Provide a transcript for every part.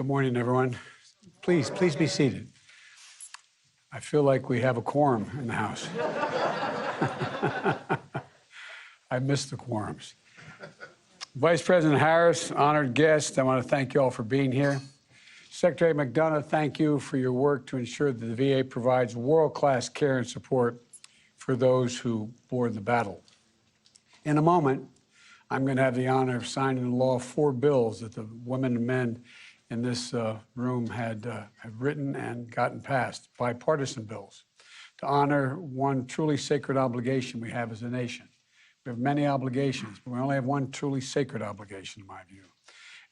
Good morning, everyone. Please be seated. I feel like we have a quorum in the house. I miss the quorums. Vice President Harris, honored guests, I want to thank you all for being here. Secretary McDonough, thank you for your work to ensure that the VA provides world-class care and support for those who bore the battle. In a moment, I'm going to have the honor of signing into law 4 bills that the women and men in this room have written and gotten passed, bipartisan bills, to honor one truly sacred obligation we have as a nation. We have many obligations, but we only have one truly sacred obligation, in my view,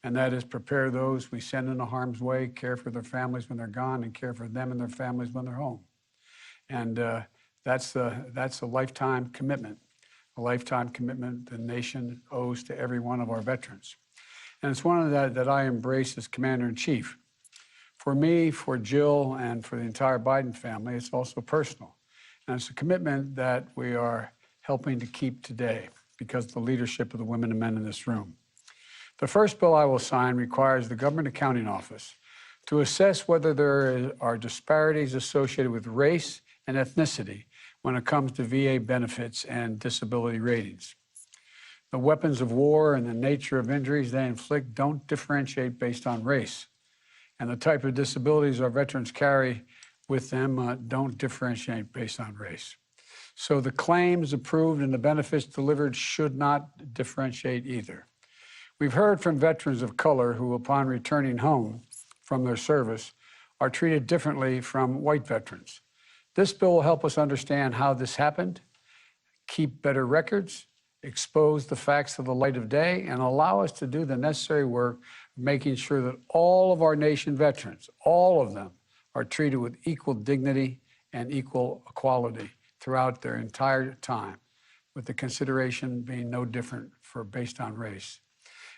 and that is prepare those we send into harm's way, care for their families when they're gone, and care for them and their families when they're home. And that's a lifetime commitment the nation owes to every one of our veterans. And it's one of that I embrace as Commander-in-Chief. For me, for Jill, and for the entire Biden family, it's also personal. And it's a commitment that we are helping to keep today because of the leadership of the women and men in this room. The first bill I will sign requires the Government Accounting Office to assess whether there are disparities associated with race and ethnicity when it comes to VA benefits and disability ratings. The weapons of war and the nature of injuries they inflict don't differentiate based on race. And the type of disabilities our veterans carry with them don't differentiate based on race. So the claims approved and the benefits delivered should not differentiate either. We've heard from veterans of color who, upon returning home from their service, are treated differently from white veterans. This bill will help us understand how this happened, keep better records, expose the facts to the light of day, and allow us to do the necessary work of making sure that all of our nation veterans, all of them, are treated with equal dignity and equal equality throughout their entire time, with the consideration being no different based on race.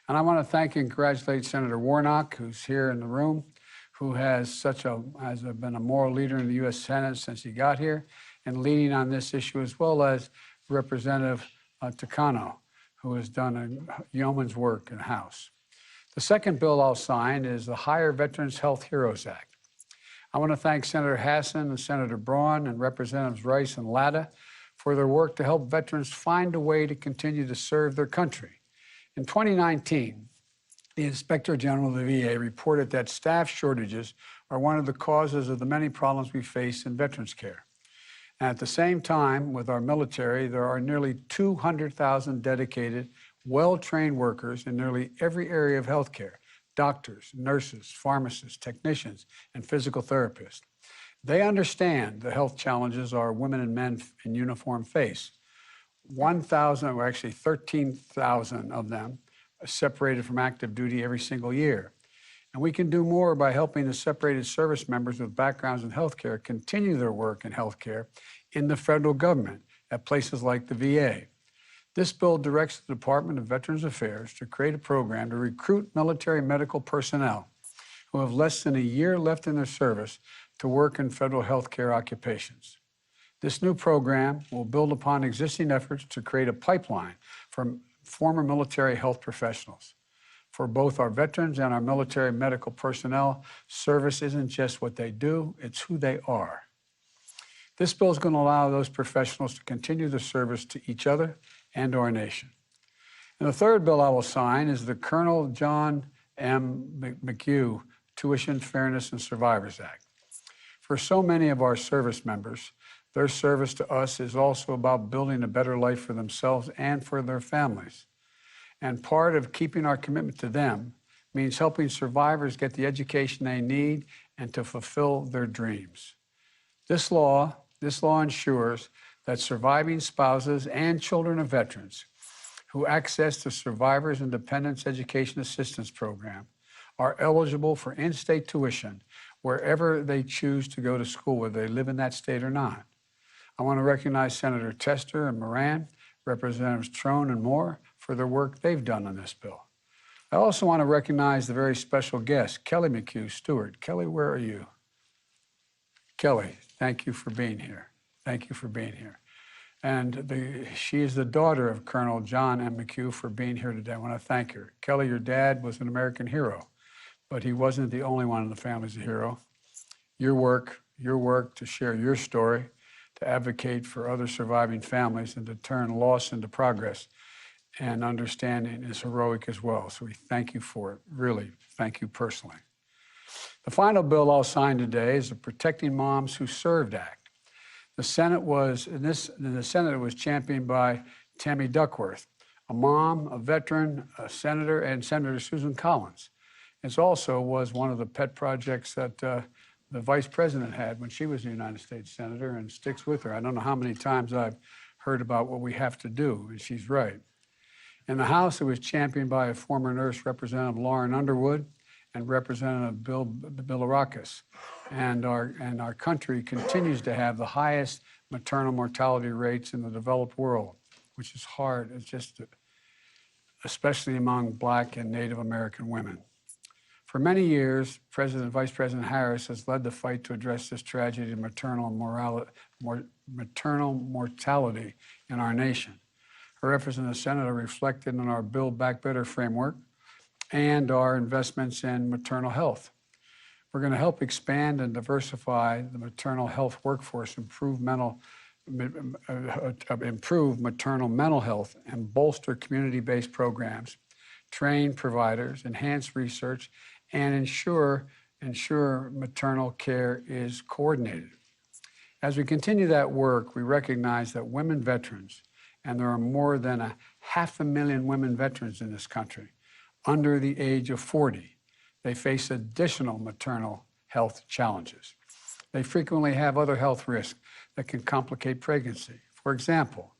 And I want to thank and congratulate Senator Warnock, who's here in the room, who has been a moral leader in the U.S. Senate since he got here, and leading on this issue, as well as Representative Takano, who has done a yeoman's work in the House. The second bill I'll sign is the Higher Veterans Health Heroes Act. I want to thank Senator Hassan and Senator Braun and Representatives Rice and Latta for their work to help veterans find a way to continue to serve their country. In 2019, the Inspector General of the VA reported that staff shortages are one of the causes of the many problems we face in veterans care. And at the same time, with our military, there are nearly 200,000 dedicated, well-trained workers in nearly every area of healthcare: doctors, nurses, pharmacists, technicians, and physical therapists. They understand the health challenges our women and men in uniform face. 1,000, or actually 13,000 of them, are separated from active duty every single year. And we can do more by helping the separated service members with backgrounds in healthcare continue their work in healthcare in the federal government at places like the VA. This bill directs the Department of Veterans Affairs to create a program to recruit military medical personnel who have less than a year left in their service to work in federal healthcare occupations. This new program will build upon existing efforts to create a pipeline for former military health professionals. For both our veterans and our military medical personnel, service isn't just what they do, it's who they are. This bill is going to allow those professionals to continue their service to each other and to our nation. And the third bill I will sign is the Colonel John M. McHugh Tuition Fairness and Survivors Act. For so many of our service members, their service to us is also about building a better life for themselves and for their families. And part of keeping our commitment to them means helping survivors get the education they need and to fulfill their dreams. This law ensures that surviving spouses and children of veterans who access the Survivors and Dependents Education Assistance Program are eligible for in-state tuition wherever they choose to go to school, whether they live in that state or not. I want to recognize Senator Tester and Moran, Representatives Trone and Moore, for their work they've done on this bill. I also want to recognize the very special guest, Kelly McHugh Stewart. Kelly, where are you? Kelly, thank you for being here. Thank you for being here. And she is the daughter of Colonel John M. McHugh for being here today. I want to thank her. Kelly, your dad was an American hero. but he wasn't the only one in the family as a hero. Your work to share your story, to advocate for other surviving families, and to turn loss into progress and understanding is heroic as well. So we thank you for it. Really, thank you personally. The final bill I'll sign today is the Protecting Moms Who Served Act. The Senate was championed by Tammy Duckworth, a mom, a veteran, a senator, and Senator Susan Collins. It also was one of the pet projects that the vice president had when she was a United States senator, and sticks with her. I don't know how many times I've heard about what we have to do, and she's right. In the House, it was championed by a former nurse, Representative Lauren Underwood, and Representative Bill Bilirakis. And our country continues to have the highest maternal mortality rates in the developed world, which is hard. It's just, especially among Black and Native American women. For many years, Vice President Harris has led the fight to address this tragedy of maternal mortality in our nation. Her efforts in the Senate are reflected in our Build Back Better framework and our investments in maternal health. We're going to help expand and diversify the maternal health workforce, improve maternal mental health, and bolster community-based programs, train providers, enhance research, and ensure maternal care is coordinated. As we continue that work, we recognize that women veterans, and there are more than 500,000 women veterans in this country, under the age of 40, they face additional maternal health challenges. They frequently have other health risks that can complicate pregnancy. For example,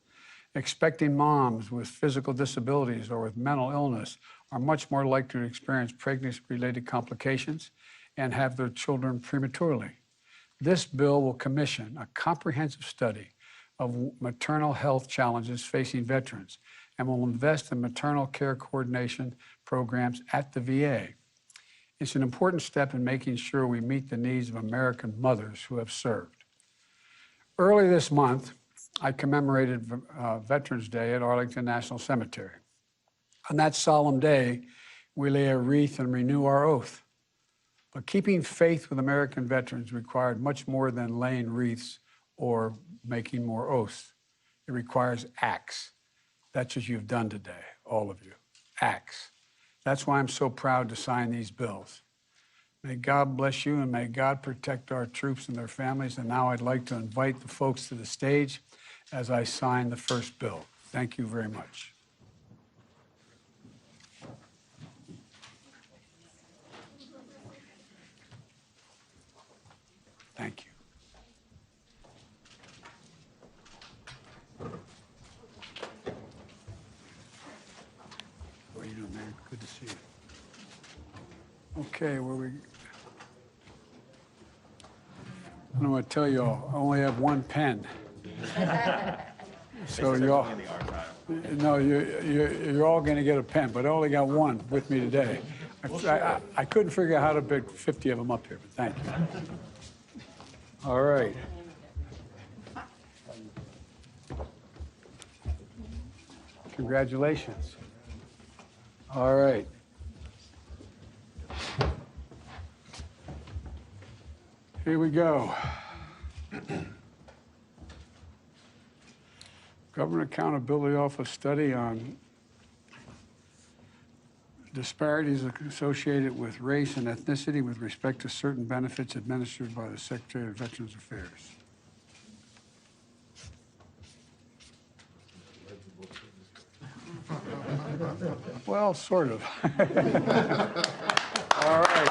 expecting moms with physical disabilities or with mental illness are much more likely to experience pregnancy-related complications and have their children prematurely. This bill will commission a comprehensive study of maternal health challenges facing veterans and will invest in maternal care coordination programs at the VA. It's an important step in making sure we meet the needs of American mothers who have served. Early this month, I commemorated Veterans Day at Arlington National Cemetery. On that solemn day, we lay a wreath and renew our oath. But keeping faith with American veterans required much more than laying wreaths or making more oaths. It requires acts. That's what you've done today, all of you, acts. That's why I'm so proud to sign these bills. May God bless you and may God protect our troops and their families. And now I'd like to invite the folks to the stage as I sign the first bill. Thank you very much. Thank you. How are you doing, man? Good to see you. Okay, I want to tell you all, I only have one pen. So you're all going to get a pen, but I only got one with me today. I couldn't figure out how to pick 50 of them up here, but thank you. All right. Congratulations. All right. Here we go. Government Accountability Office study on disparities associated with race and ethnicity with respect to certain benefits administered by the Secretary of Veterans Affairs. Well, sort of. All right.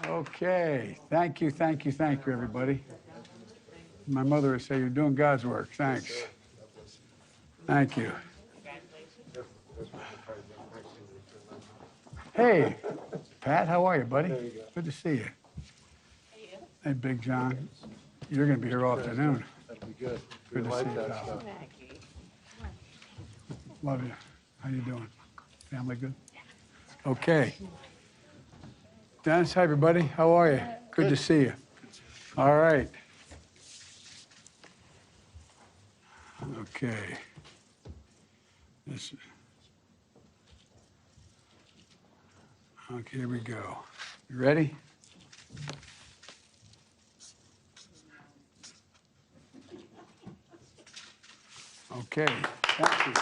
Okay. Thank you, everybody. My mother would say, you're doing God's work. Thanks. Thank you. Hey, Pat, how are you, buddy? Good to see you. Hey, Big John. You're going to be here all afternoon. That'd be good. Good to see you, pal. Love you. How you doing? Family good? Okay. Dennis, hi, everybody. How are you? Good to see you. All right. Okay. this. Okay, here we go. You ready? Okay, thank you.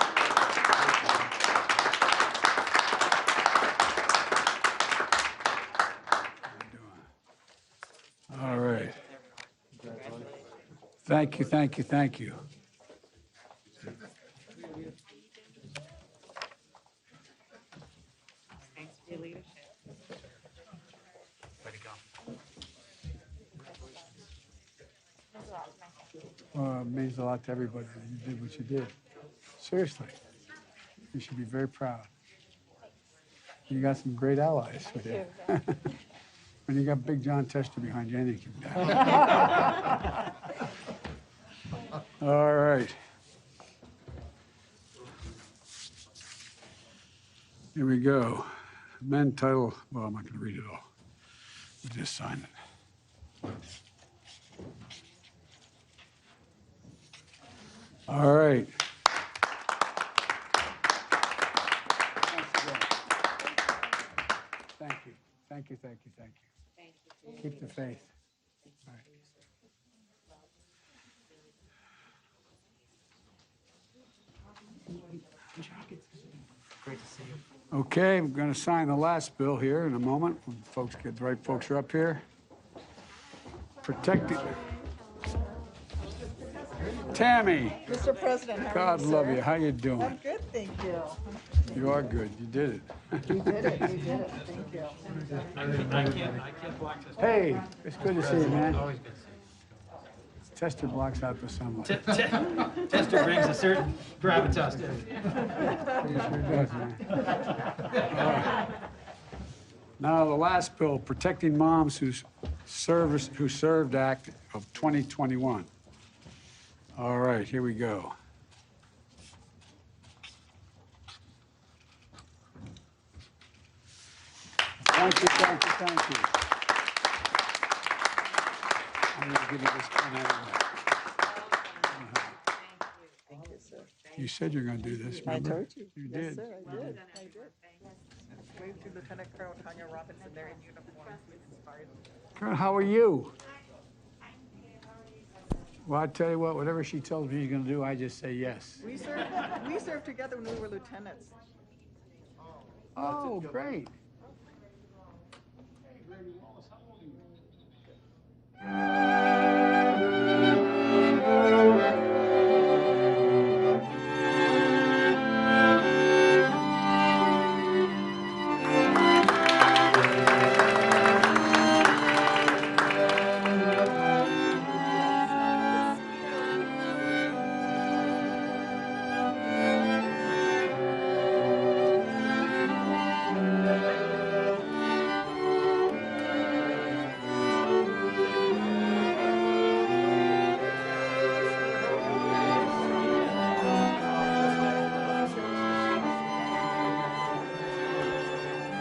All right. Thank you, thank you, thank you. Thanks for your leadership. Way to go. Well, it means a lot to everybody that you did what you did. Seriously. You should be very proud. You got some great allies with you. When you got Big John Tester behind you, anything can happen. All right. Here we go. Men title, well, I'm not going to read it all. We'll just sign it. All right. Thank you. Thank you, thank you, thank you. Thank you. Keep the faith. All right. Great to see you. Okay, we're going to sign the last bill here in a moment when the right folks are up here. Protecting. Tammy, Mr. President, how are God you, love sir? you. How you doing? I'm good, thank you. You are good. You did it. You did it, you did it, thank you. I can't block this. Hey, it's good to see you, man. Always good to see Tester blocks out the sunlight. you. Tester brings a certain gravitas to it. He sure does, man. All right. Now, the last bill, Protecting Moms Who Served Act of 2021. All right, here we go. Thank you, thank you, thank you. I'm going to give you this pen anyway. Thank you, sir. You said you're going to do this, I remember? told you. You Yes, did. sir, I did, I did. Wave to Lieutenant Colonel Tanya Robinson, they're in uniform, please inspired. Colonel, how are you? Well, I tell you what, whatever she tells me she's going to do, I just say yes. We served together when we were lieutenants. Oh, great. How